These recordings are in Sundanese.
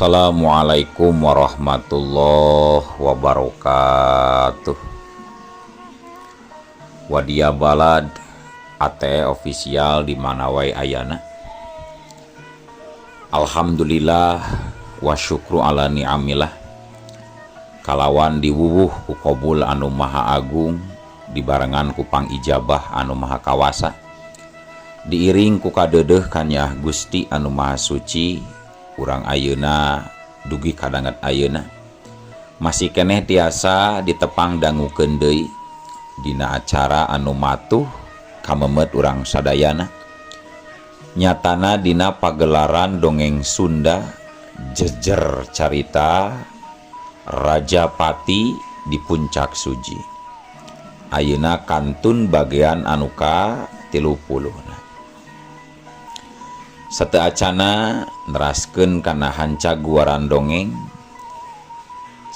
Assalamualaikum warahmatullahi wabarakatuh. Wadia balad ate official di mana wae ayana. Alhamdulillah wa syukru ala ni'amillah. Kalawan diwuwuh ku qabul anu maha agung, dibarengan ku pangijabah anu maha kawasa, diiring ku kadeudeuh kanyah Gusti anu maha suci. Urang ayeuna dugi kadanget ayeuna masih keneh tiasa ditepang dangukeun deui dina acara anu matuh kamemet urang sadayana. Nyatana dina pagelaran dongeng Sunda jejer carita Rajapati di Puncak Suji. Ayeuna kantun bagian anu ka 30. Sateu acana neraskeun kana hanca guaran dongeng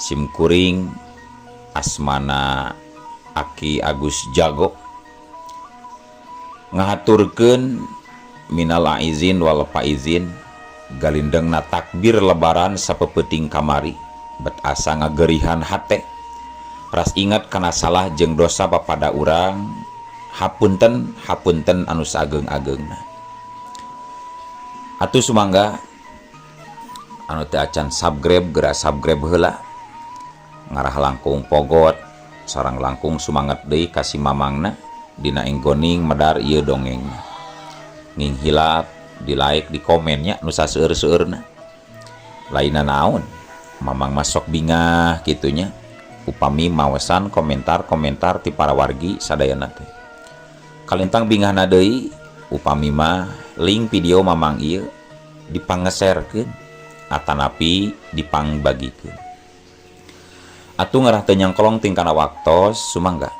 simkuring asmana Aki Agus Jago ngahaturkeun minal aizin wal faizin galindengna takbir lebaran sapeupeting kamari bet asa ngagerihan hate ras ingat kana salah jeung dosa papada urang hapunten anu sageung-ageungna. Atuh sumangga anu teu acan subscribe geura subscribe heula, ngarah langkung pogot sareng langkung sumanget deui ka si mamangna dina enggoning medar ieu dongengna. Nging hilap di like di komennya nu saseueur-seueurna. Lainna naon mamang masok bingah kitunya upami maosan komentar-komentar ti para wargi sadayana teh. Kalintang bingahna deui upami mah link video mamang ieu dipanggeserkeun atanapi dipangbagikeun. Atuh ngarah teu nyangkolong tingkana waktos sumangga.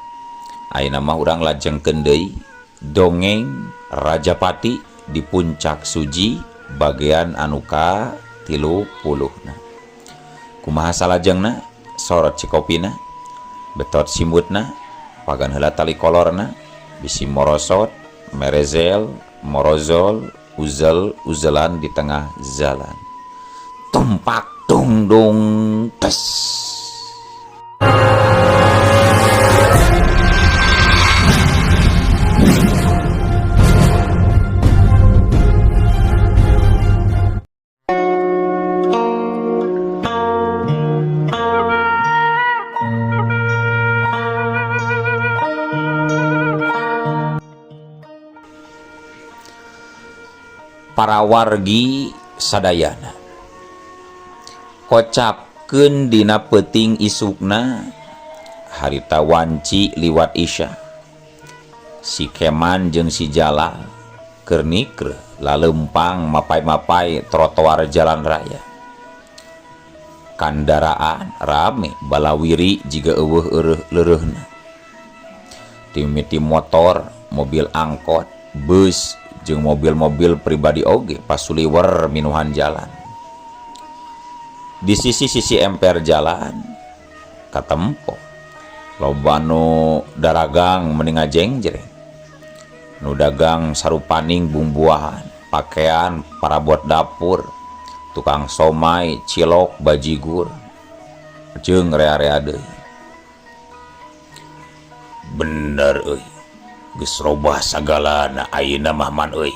Ayeuna mah urang lajengkeun deui dongeng Rajapati di Puncak Suji bagian anu ka 30. Kumaha salajengna sorot cikopina betot simutna pagan heula tali kolorna bisi morosot merezel morozol uzel-uzelan di tengah jalan. Tumpak dung dung tes. Para wargi sadayana kocapkeun dina peuting isukna harita wanci liwat isya si Keman jeung si Jalal keur nikreuh laleumpang mapai-mapai trotoar jalan raya. Kandaraan rame balawiri jiga eueuh leureuhna. Timiti motor, mobil angkot, bus jeung mobil-mobil pribadi oge pasuliwer minuhan jalan. Di sisi-sisi emper jalan katempo loba nu daragang mending ngajengjreng, nu dagang sarupaning bumbuahan, pakaian, parabot dapur, tukang somai, cilok, bajigur, jeung rea-rea deui. Bener euy, geus robah sagalana ayeuna mah man euy.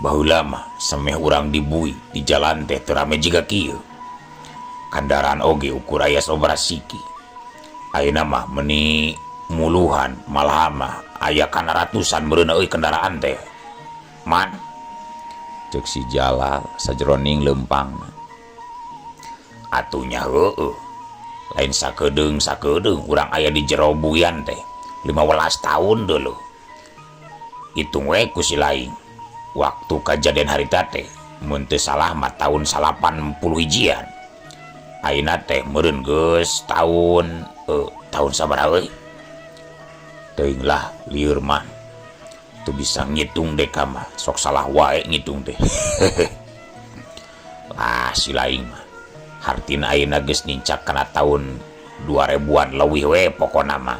Baheula mah semeh urang dibui di jalan teh teu rame jiga kieu. Kandaraan oge ukur aya sobara siki. Ayeuna mah meuni muluhan malah mah aya kana ratusan meureunna euy kendaraan teh. Man ceuk si Jalal sajroning leumpangna. Atunya heueuh. Lain sakedeung urang aya di jero buyan teh 15 tahun dulu. Hitung we ku si laing waktu kejadian harita teh mun teu salah mah tahun 80 hijian. Ayeuna teh meureun geus tahun sabaraha euy? Teuing lah lieur mah teu bisa ngitung deka mah sok salah wae ngitung teh. Lah si laing mah hartina ayeuna geus nincak kana tahun 2000-an leuwih we pokona mah.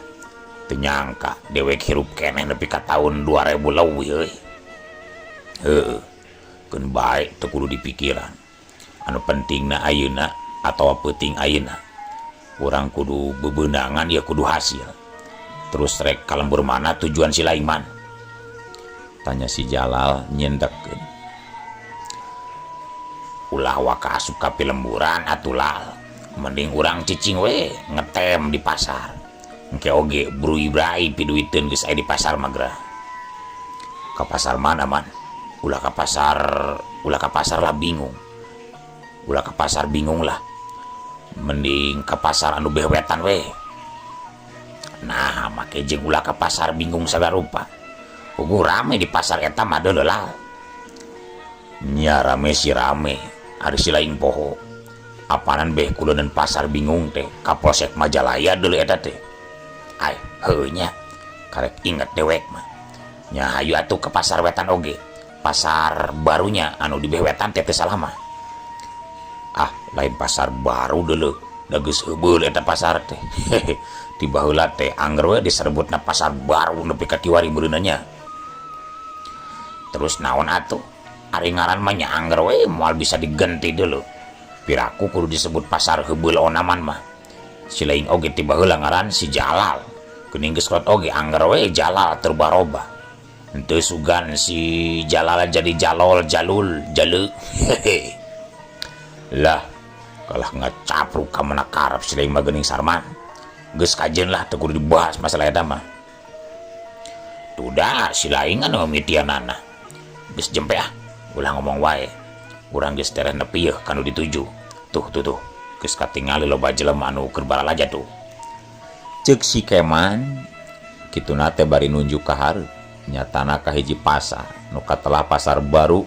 Teu nyangka dewek hirup keneh nepi ka tahun 2000 leuwih euy. Heueuh, keun bae teu kudu dipikiran. anu pentingna ayeuna atau penting ayeuna urang kudu bebenangan ya kudu hasil. Terus rek kalembur mana tujuan si lain man? Tanya si Jalal nyendekeun. Ulah waka asup ka lemburan atulah mending urang cicing we ngetem di pasar. Engke oge Bro Ibrahim piduiteun geus aya di pasar magra. Ka pasar mana man? Ulah ka pasar lah bingung. Ulah ka pasar bingung lah. Mending ka pasar anu bewetan we. Nah, make jeung ulah ka pasar bingung sagarupa. Ugu rame di pasar eta mah deuleu lah. Nya rame si rame, ari si lain poho. Apanan beh kuleun pasar bingung teh ka Polsek Majalaya deuleu eta teh. Ai, heuh nya. Karek inget dewek mah. Nya hayu atuh ke pasar wetan oge. Pasar barunya anu di beh wetan teh salah mah. Ah, lain pasar baru deuleu. Da geus heubeul eta pasar teh. Ti baheula teh angger we diserebutna pasar baru nepi ka 2000 nya. Terus naon atuh? Ari ngaran mah nya angger we moal bisa digenti deuleu. Piraku kudu disebut pasar heubeul onaman mah. Si lain oge ti baheula ngaran si Jalal. Geuning geus kolot oge angger we Jalal terbaroba. Henteu sugan si Jalal jadi Jalol, Jalul, Jalu. Lah, kalah ngacapruk ka mana karep si lain mah geuning sarman. Geus kajen lah teu kudu dibahas masalah eta mah. Tudah si lain anu mimitianana. Geus jempe ah, ulah ngomong wae. Urang geus tereh nepi yeuh kanu dituju. Tuh. Geus katingali loba jelema anu keur baralaja tuh. Ceuk si Keman kituna teh bari nunjuk ka hareup. Nyatana ka hiji pasar nu katelah pasar baru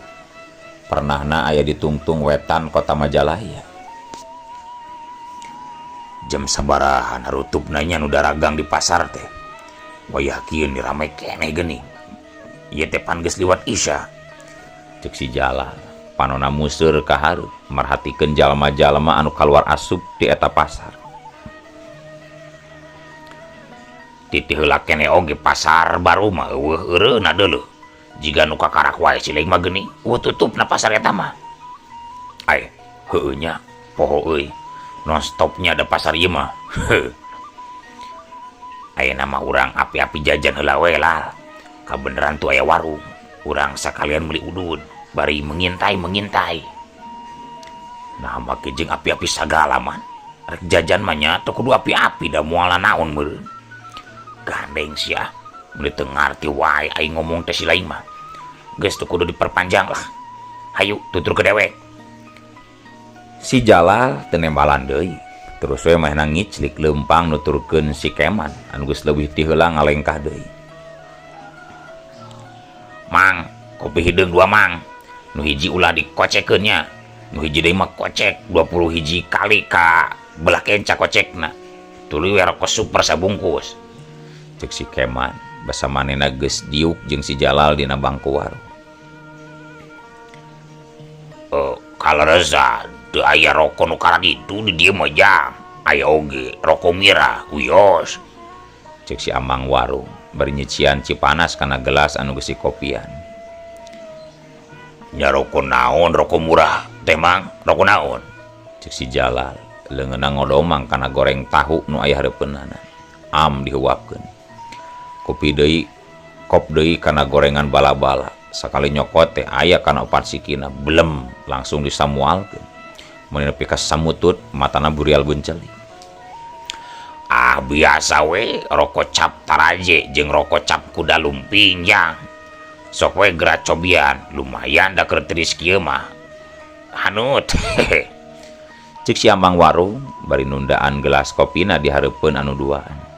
pernahna aya di tungtung wetan kota Majalaya. Jam sabarahan harutupna nya nu daragang di pasar teh. Wayah kieu ni rame keneh geuning. Ieu teh pan geus liwat Isya. Ceuk si Jalal panonna museur ka hareup marhatikeun jalma-jalma anu kaluar asup di eta pasar. Titi heula keneh oge pasar baru mah eueuh eureuna deuleu. Jiga nu kakarak wae si lain mah geuning, eueuh tutupna pasar eta mah. Ai, heueuh nya, poho euy. Non stopnya ada pasar ieu mah. Ayeuna mah urang api-api jajan heula we lah. Kabeneran tuh aya warung. Urang sakalian meuli udud, bari mengintai. Nah, make jeung api-api sagala man. Rek jajan mah nya teu kudu api-api da moal naon meureun. Gandeng sia, meuli teu ngarti wae aing ngomong teh si lain mah. Geus teu kudu diperpanjang lah. Hayu tutur ke dewek. Si Jalal teu nembalan deui. Terus we mah ngiclik leumpang nuturkeun si Keman anu geus leuwih ti heula ngalengkah deui. Mang, kopi hideung 2 mang. Nu hiji ulah dikocekeun nya. Nu hiji deui mah kocek 20 hiji kali ka belah kenca kocekna. Tuluy we rokok super sabungkus. Cek si Keman basa manehna geus diuk jeung si Jalal dina bangku warung. Kalareza teu aya rokok nu kara ditu di dieu mah jang. Aya oge rokok mira huyos. Cek si amang warung bari nyician cipanas kana gelas anu geus dikopian. Nya rokok naon rokok murah teh mang? Rokok naon? Cek si Jalal leungeunna ngodomang kana goreng tahu nu aya hareupeunana. Am dihuapkeun. Kopi deui, kop deui kana gorengan bala-bala. Sakali nyokot teh aya kana 4 sikina, belum langsung disamualkeun. Mun nepi ka samutut matana burial benceli. Ah biasa we rokok cap taraje jeung rokok cap kuda lumping yang. Sok we gerak cobian, lumayan da keur teuris kieu mah. Hanut. Cik si amang warung bari nundaan gelas kopina di hareupeun anu duaan.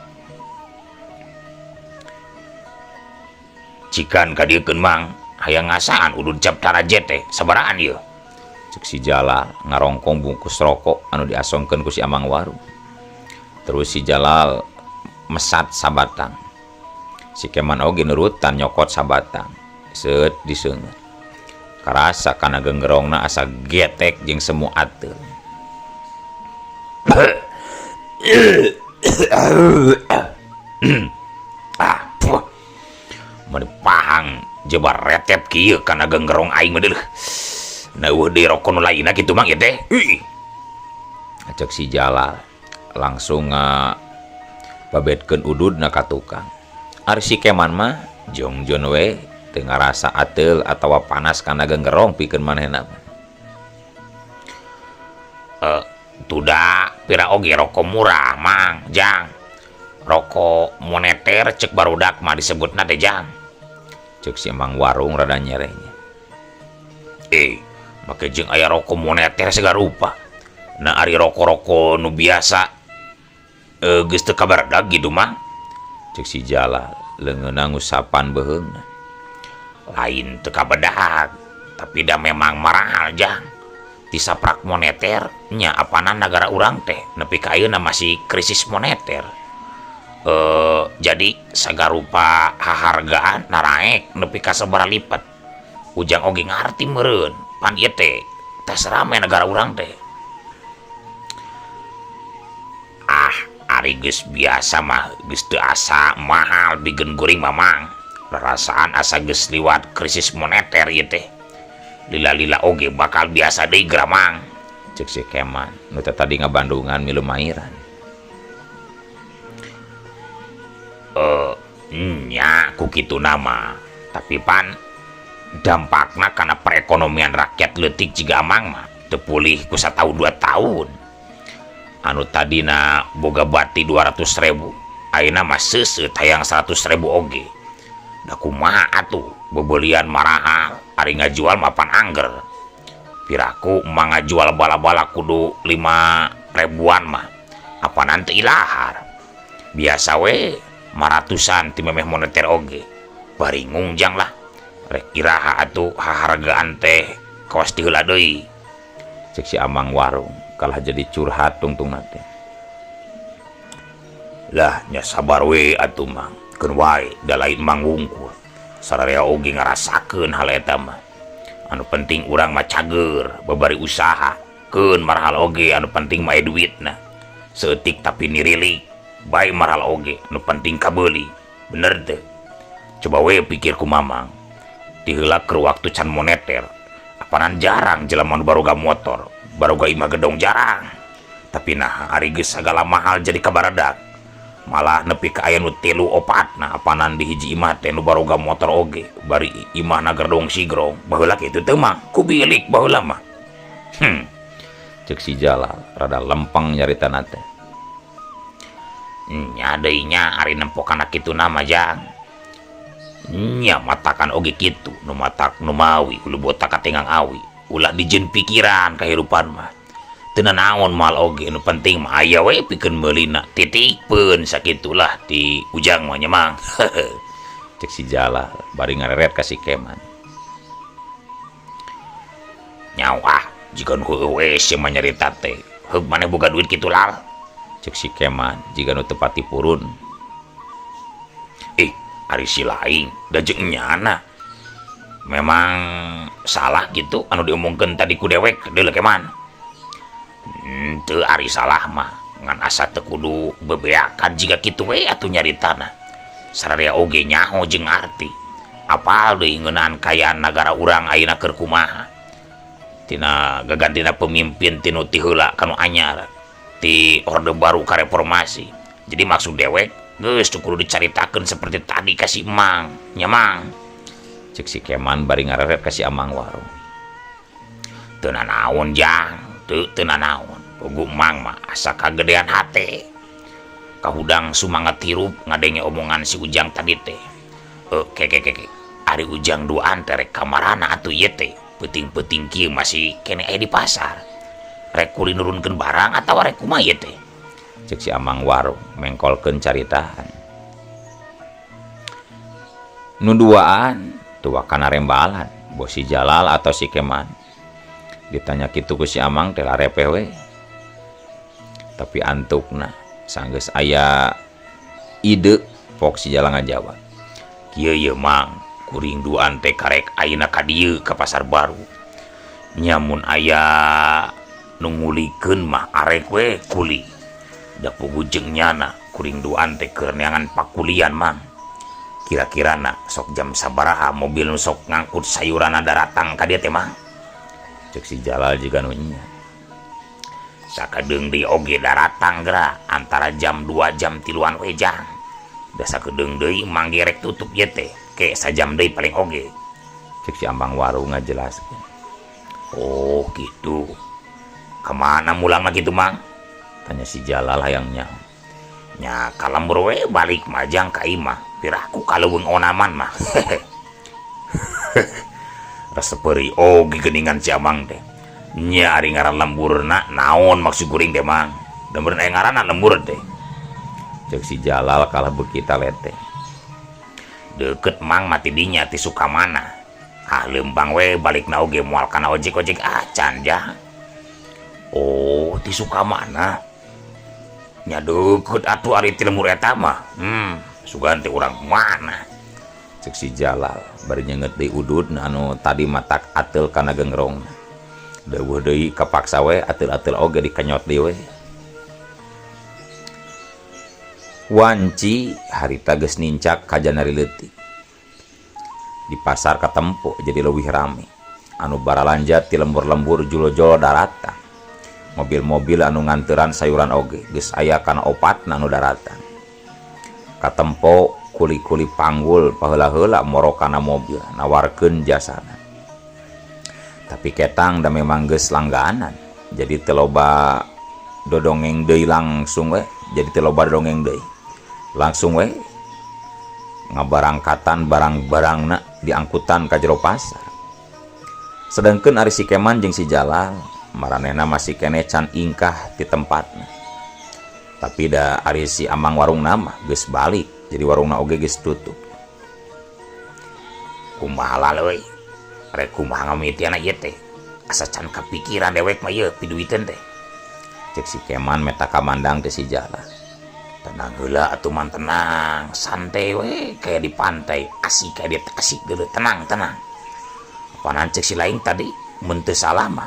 Cikan ka dieu keun mang, hayang ngasaan udud cap taraje teh sabaraan ieu? Cek si Jalal ngarongkong bungkus rokok anu diasongkeun ku si amang warung. Terus si Jalal mesat sabatang. Si Keman oge nurutan nyokot sabatang. Seut diseungeut. Karasa kana genggerongna asa getek jeung semu ateul. Mani pahang jebar retep kieu kana genggerong aing mah deuleuh. Nah di rokok nu lainna kitu mang ieu teh. Cek si Jalal langsung babetkeun ududna ka tukang. Ari si Keman mah jongjon we teu ngarasa ateul atawa panas kana genggerong pikeun manehna. Tuda pira oge rokok murah mang jang. Rokok moneter cek barudak mah disebutna teh jang. Cek si emang warung rada nyerenya. Make jeung aya rokok moneter segala rupa. Nah ari rokok-rokok nu biasa geus teu kabarudak gitu mah. Cek si Jalal leungeunna ngusapan beheungna. Lain teu kabadag, tapi da memang mahal jang. Tisaprak moneter nya apana negara urang teh nepi ka ayeuna masih krisis moneter. Jadi sagarupa hahargaan naraek nepi ka sabaraha lipat. Ujang oge ngarti meureun pan ieu teh tes rame negara urang teh. Ari geus biasa mah geus teu asa mahal bigeun goreng mamang. Perasaan asa geus liwat krisis moneter ieu teh. Lila-lila oge bakal biasa deui gramang. Cek si Keman nu tadi ngabandungan milu mairan. Nya ku kitu nama. Tapi pan dampakna kana perekonomian rakyat leutik jiga amang mah teu pulih ku 1 tahun 2 tahun. Anu tadina boga bati 200.000 ayeuna mah seuseut hayang 100.000 oge. Da kumaha atuh bebelian marahal ari ngajual mapan angger. Piraku emang ngajual bala-bala kudu 5.000-an mah apanan teu ilahar. Biasa we 500-an ti memeh moneter oge. Bari ngungjang lah rek iraha atuh hahargaan teh kawas ti heula deui. Cek si amang warung kalah jadi curhat tungtung teh. Lah nya sabar we atuh mang, keun wae da lain mang wungkul. Sararea oge ngarasakeun hal eta mah. Anu penting urang mah cager, babari usaha. Keun marhal oge anu penting mah duitna. Seutik tapi nirilik, bae marhal oge anu penting kabeuli. Bener teu? Coba we pikir ku mamang. Ti heula keur waktu can moneter, apanan jarang jelema nu baroga motor, baroga imah gedong jarang. Tapi nah ari geus sagala mahal jadi kabaradak. Malah nepi ka aya nu 3-4 nah apanan di hiji imah teh nu baroga motor oge bari imah na gedong sigrong baheula kitu teu mah ku bilik baheula mah. Cek si Jalal rada lempeng nyaritana teh. Nya deui nya ari nempokana kitu na mah jang. Nya matakan oge kitu nu matak nu mawi ulu botak katengang awi ulah dijeun pikiran kahirupan mah. Teu naon mal oge nu penting mah aya we pikeun meulina titikeun sakitulah ti ujang mah nya mang. Cek si Jalal bari ngareret ka si Keman. Nyawa jika nu heueuh we sia mah nyarita teh heug maneh boga duit kitu lal. Cek si Keman jika nu teu pati purun. Ari si laing da jeung nyana memang salah gitu anu diomongkeun tadi ku dewek deuleu Keman. Teu ari salah mah ngan asa teu kudu bebeakan jika kitu we atuh nyaritana. Sararea oge nyaho jeung arti. Apal deui ngeunaan kayaan nagara urang ayeuna keur kumaha. Tina gagantina pemimpin tinu ti heula kanu anyar ti Orde Baru ka reformasi. Jadi maksud dewek geus teu kudu dicaritakeun seperti tadi ka si Emang, nya Mang. Cek si Keman bari ngareret ka si amang warung. Teu nanaon jang, teu nanaon. Pugu Mang mah asa kagedean hate. Kahudang sumanget hirup ngadenge omongan si Ujang tadi teh. Ari Ujang duaan teh rek kamarana atuh ieu teh. Peuting-peuting kieu masih kene aya di pasar. Rek kuli nurunkeun barang atawa rek kumaha ieu teh? Cek si amang warung mengkolkeun caritahan. Nu duaan tua kana rembalan bos si Jalal atau si Keman. Ditanya kitu ku si amang teh larepe we. Tapi antukna sanggeus aya ide pok si Jalal ngajawab. Kieu ye Mang, kuring duaan teh karek ayeuna ka dieu ka pasar baru. Nyamun aya nu ngulikeun mah arek we kuli. Da pugu jeung nyana kuring duaan teh keur neangan pakulian Mang. Kira-kirana sok jam sabaraha mobil nu sok ngangkut sayuranna datang ka dieu teh Mang? Cek si Jalal juga nunya. Sakedeung deui oge daratang geura antara jam 2 jam 3 wejang. Da sakedeung deui mangge rek tutup ieu teh ke sajam deui paling oge. Cek si ambang warung ngajelaskeun. Oh gitu. Kemana mulangna gitu mang? Tanya si Jalal hayang nyaho. Nya kalembur we balik majang ka imah. Piraku kaleuweung onaman mah. Reseperi oge geuningan si amang teh. Nya ari ngaran lemburna naon maksud kuring teh mang? Lemburna aya ngaranna lembur teh. Cek si Jalal kalah beuki talete. Deket mang mati dinya ti Sukamana. Ah leumpang we balikna oge moal kana ojek-ojek acan ja. Oh ti Sukamana. Nya deket atuh ari ti lembur eta mah. Sugan teh urang mana? Cek si Jalal bari nyeungeut deui udud anu tadi matak ateul kana gengrongna. Deueuh deui kapaksa we ateul-ateul oge dikanyot deui we. Wanci harita geus nincak ka janari leutik. Di pasar katempo jadi leuwih rame. Anu baralanja ti lembur-lembur julo-jolo daratan. Mobil-mobil anu nganteran sayuran oge geus aya kana opatna anu daratan. Katempo kuli-kuli panggul paheula-heula moro kana mobil nawarkeun jasana. Tapi ketang da memang geus langganan. Jadi teu loba dodongeng deui langsung we. Jadi teu loba dodongeng deui. Langsung we ngabarangkatan barang-barangna diangkutan ka jero pasar. Sedengkeun ari si Keman jeung si Jalal maranehna masih kene can ingkah ti tempatna. Tapi da ari si amang warungna mah geus balik. Jadi warungna oge geus tutup. Kumaha laleuy? Rek kumaha ngamitiana ieu teh? Asa can kapikiran dewek mah ieu piduiteun teh. Cek si Keman meta kamandang teh si Jalal. Tenang heula atuh man tenang, santai we kayak di pantai, asik kayak di tasik dulu, tenang. Apaan cek si lain tadi mun teu salah mah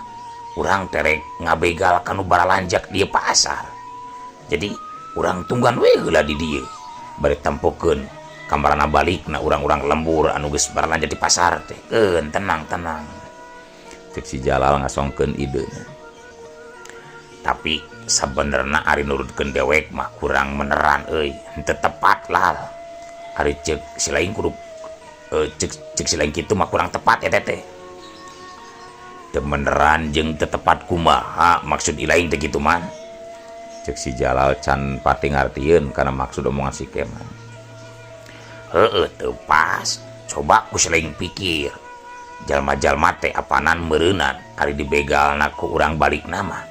urang terek ngabegal kanu baralanjak di pasar. Jadi urang tunggan we heula di dieu. Bari tempokeun kambarana balikna urang-urang lembur anu geus baralanjak di pasar teh. Tenang. Cek si Jalal ngasongkeun idenya. Tapi sebenarnya ari nurutkeun dewek mah kurang meneran euy, henteu tepat lal. Ari cek si lain kudu cek si lain kitu mah kurang tepat eta teh. Teu meneran jeung teu tepat kumaha maksud ilaing teh kitu man. Cek si Jalal can pati ngartieun kana maksud omongan si Keman. Heueuh teu pas. Coba ku si lain pikir. Jalma-jalma teh apanan meureunan ari dibegalna ku urang balikna mah.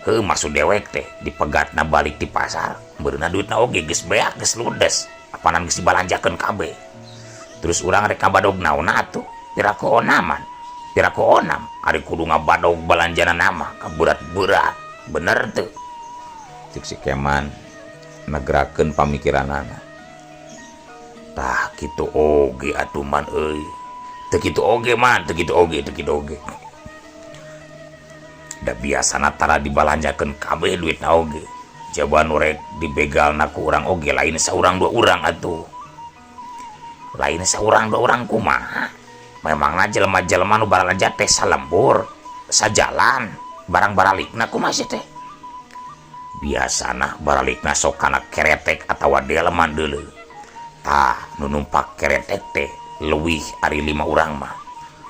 Maksud dewek teh dipegatna balik di pasar beurna duitna oge geus beak geus ludes apanan geus dibalanjakeun kabeh. Terus urang rek ngabadog naonna atuh piraku onam ari kudu ngabadog balanjana nama kaberat-berat bener teu. Cek si Keman nagerakeun pamikiranana. Tah kitu oge atuh man euy. Teu kitu oge man, teu kitu oge. Da biasana tara dibalanjakeun kabeh duitna oge. Jaban rek dibegalna ku urang oge lain saurang dua urang atuh. Lain saurang dua urang kumaha? Memangna jelema-jelema nu baralanja teh salembur, sajalan, barang baralikna kumaha sih teh? Biasana baralikna sok kana keretek atawa deleman deuleu. Tah nu numpak keretek teh leuwih ari 5 urang mah.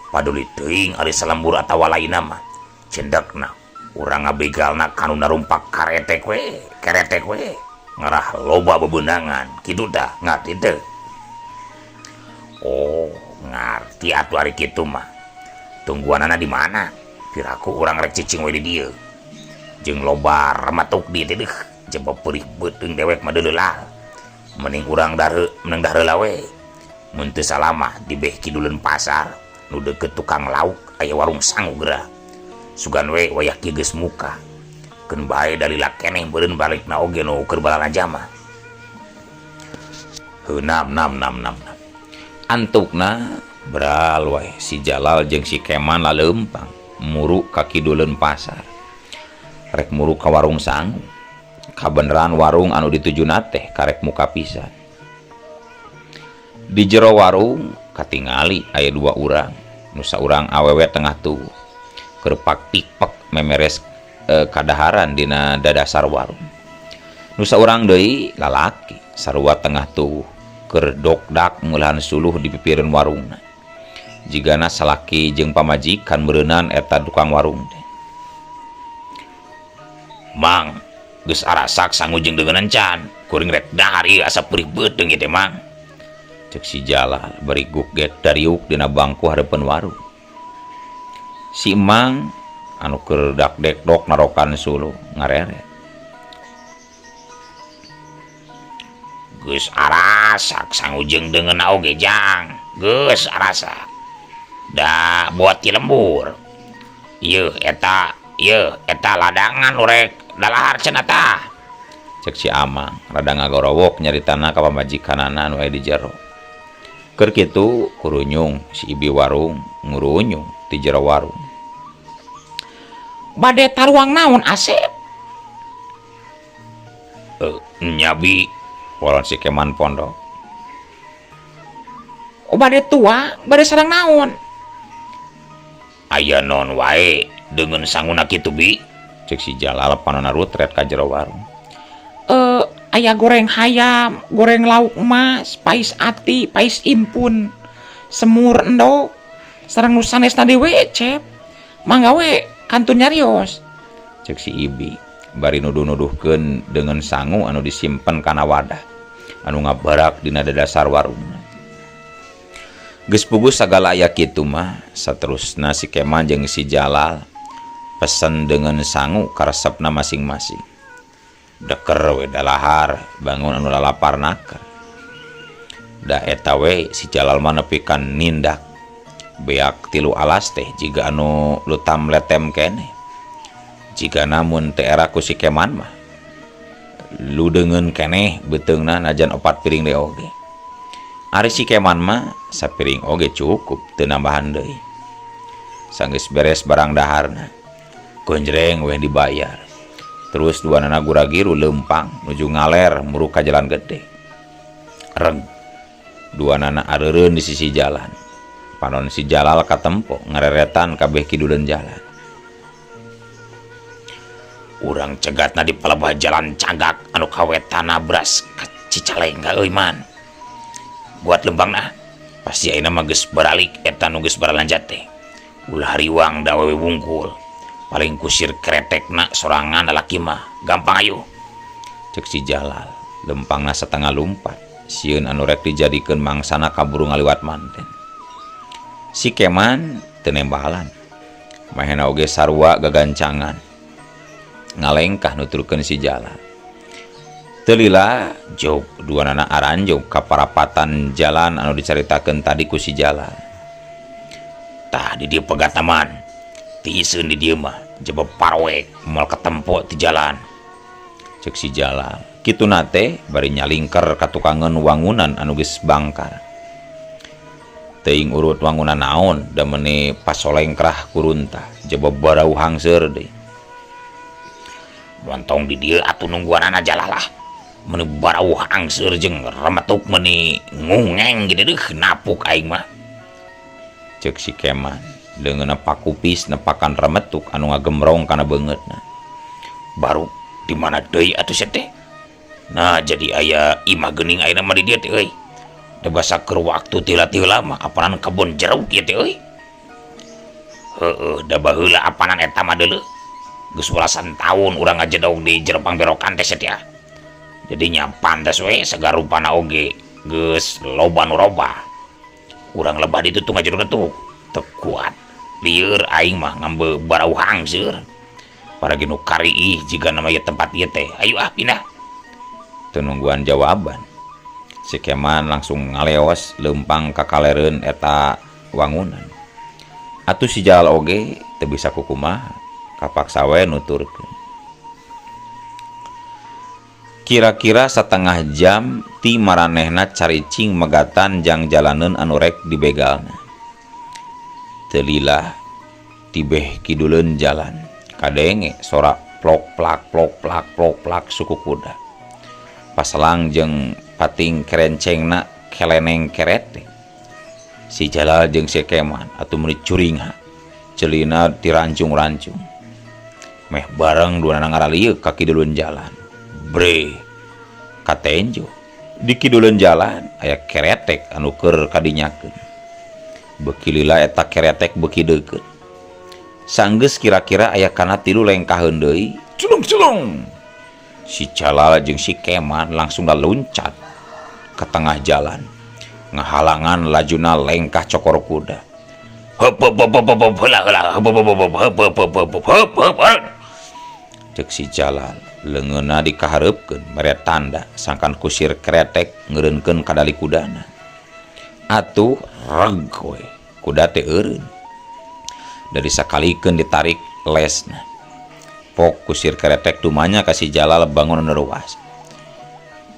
Paduli teuing ari salembur atawa lainna mah. Cendekna urang ngabegalna kanu narumpak keretek we ngarah loba bebenangan kitu dah ngarti teu. Oh ngarti atuh ari kitu mah. Tungguanana di mana? Piraku urang rek cicing we di dieu. Jeung loba rematuk di teh deuh jeba perih beuteung dewek mah deuleu lah. Mending urang meneng daheula we. Mun teu salah mah di beh kiduleun pasar nu deukeut tukang lauk aya warung sangu geura. Sugan we wayah kieu geus muka. Keun bae dalila keneh beureun balikna oge nu keur balalanja mah. Heunam. Antukna beral wae si Jalal jeung si Keman laleumpang muru ka kiduleun pasar. Rek muru ka warung sangu. Kabeneran warung anu ditujuna teh karek muka pisan. Di jero warung katingali aya 2 urang, nu saurang awewe tengah tubuh. kerpak pikpek memeres kadaharan dina dadasar warung. Nu saurang deui lalaki sarua tengah tuh keur dokdak meulahan suluh di pipireun warungna. Jigana salaki jeung pamajikan meureunnan eta tukang warung teh. Mang, geus arasak sangujeng dengan encan, kuring rek dahar ieu asa perih beuteng ieu teh Mang. Cek si Jalal bari gugget dariuk dina bangku hareupeun warung. Si Emang anu keur dakdekdok narokan suluh ngarere. Geus arasak sangujeng dengan oge jang, geus arasak. Da buat ti lembur. Ieu eta ladangan urek dalahar cenah tah. Cek si Amang rada ngagorowok nyaritana ka pamajikanana anu aya di jero. Keur kitu kurunyung si ibi warung ngurunyung di jero warung. Bade taruang naon Asep? Nyabi Walon si Keman pondok. bade tua, bade sareng naon? Aya non wae dengan sanguna kitu bi. Cek si Jalal panonna rutret ka jero warung. Aya goreng hayam, goreng lauk emas, pais ati, pais impun, semur endog, sareng nu sanesna dewe cep. Mangga we kantun nyarios. Cek si Ibi bari nuduh-nuduhkeun dengan sangu anu disimpen kana wadah anu ngabarak dina dadasar warungna. Geus puguh sagala aya kitu mah, saterusna si Keman jeung si Jalal pesen dengan sangu ka resepna masing-masing. Deker we dalahar bangun anu lalapar naker. Da eta we si Jalal mah nepikan nindak beak 3 alas teh jiga anu lutam letem keneh. Jika namun teh era ku si Keman mah ludeungeun keneh beuteungna najan 4 piring deui oge. Ari si Keman mah sapiring oge cukup teu nambahan deui. Sanggeus beres barang daharna gonjreng we dibayar. Terus duanana gura-giru lempang nuju ngaler muru ka jalan gede. Reg duanana areureun di sisi jalan. Panon si Jalal katempo ngareretan kabeh kiduleun jalan. Urang cegatna di palebah jalan cagak anu kawetana beras ka Cicalengka euy man. Buat lembangna pasti ayeuna mah geus baralik eta nu geus baralanjat teh. Ulah hariwang da awewe wungkul. Paling kusir kretekna sorangan lalaki mah gampang ayo. Cek si Jalal lempangna setengah lumpat sieun anu rek dijadikeun mangsana kaburu ngaliwat manten. Si Keman teu nembalan mahena oge sarua gagancangan ngalengkah nuturkeun si Jalal. Teu lila jog duanana aranjog ka parapatan jalan anu dicaritakeun tadi ku si Jalal. Tah di dieu pegataman tiiseun di dieu mah jebab parwek moal ketempo ti jalan. Cek si Jalal kituna teh bari nyalingker ka tukangeun wangunan anu geus bangkar. Teuing urut wangunan naon da meuni pasolengkrah kuruntah jebab barau hangseur deui. Lontong di dieu atuh nungguanana jalalah. Meuni barau hangseur jeung remetuk meuni ngungeng gitu deuh napuk aing mah. Cek si Keman leungeunna pakupis nepakan remetuk anu ngagemrong kana beungeutna. Baru di mana deui atuh sia teh? Nah jadi aya imah geuning ayeuna mah di dieu teh euy. Da basa keur waktu tila-tila mah apanan kebun jeruk ieu teh euy. Heueuh da baheula apanan eta mah deuleu. Geus belasan tahun urang ngajedog di Jerepang berokan teh sia. Jadi nyampan das we sagarupana oge geus loba nu robah. Urang lebah ditu teu ngajedog teu kuat. Lieur aing mah ngambe barau hangseur. Paragi nu kari jiga nama ieu tempat ieu teh. Ayo pindah. Teu nungguan jawaban. Si Keman langsung ngaleos lempang ka kalereun eta wangunan. Atuh si Jalal oge teu bisa kukumaha. Kapaksa we nuturkeun. Kira-kira setengah jam ti maranehna caricing megatan jang jalaneun anu rek dibegalna. Teu lila tibeh kiduleun jalan kadenge sorak plok plak suku kuda. Paselang jeung pating kerencengna keleneng kerete. Si Jalal jeung si Keman atuh meuni curingha celina tirancung-rancung meh bareng dua ngaralieu ka kiduleun jalan bre katenjo di kiduleun jalan aya keretek anu keur kadinyakeun beuki lila eta keretek beuki deukeut sanggeus kira-kira aya kana 3 lengkaheun deui culung-culung si Jalal jeung si Keman langsung loncat ke tengah jalan ngahalangan lajuna lengkah cokor kuda cek si Jalal leungeunna dikahareupeun mere tanda sangkan kusir kretek ngeureunkeun kadali kudana atuh reg we kuda teh eureun dari sakalikeun ditarik lesna pok kusir kretek dumanya ka si Jalal bangun neuruas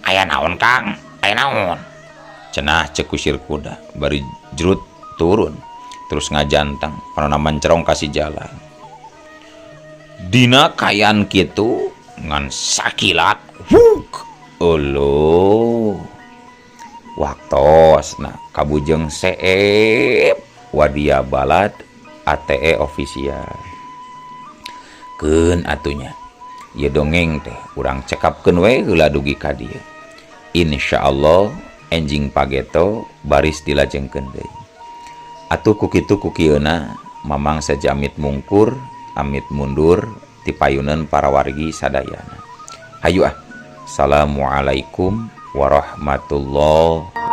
aya naon Kang aya naon cenah cek kusir kuda bari jerut turun terus ngajantang panonna mancerong ka si Jalal dina kayan kitu ngan sakilat huk olo waktosna kabujeng seep wadia balad ATE official keun atunya ieu dongeng teh urang cekapkeun we heula dugi ka dieu insyaallah enjing pageto baris dilajengkeun deui atuh kukitu kukieuna mamang sajamit mungkur amit mundur ti payuneun para wargi sadayana hayu assalamualaikum warahmatullahi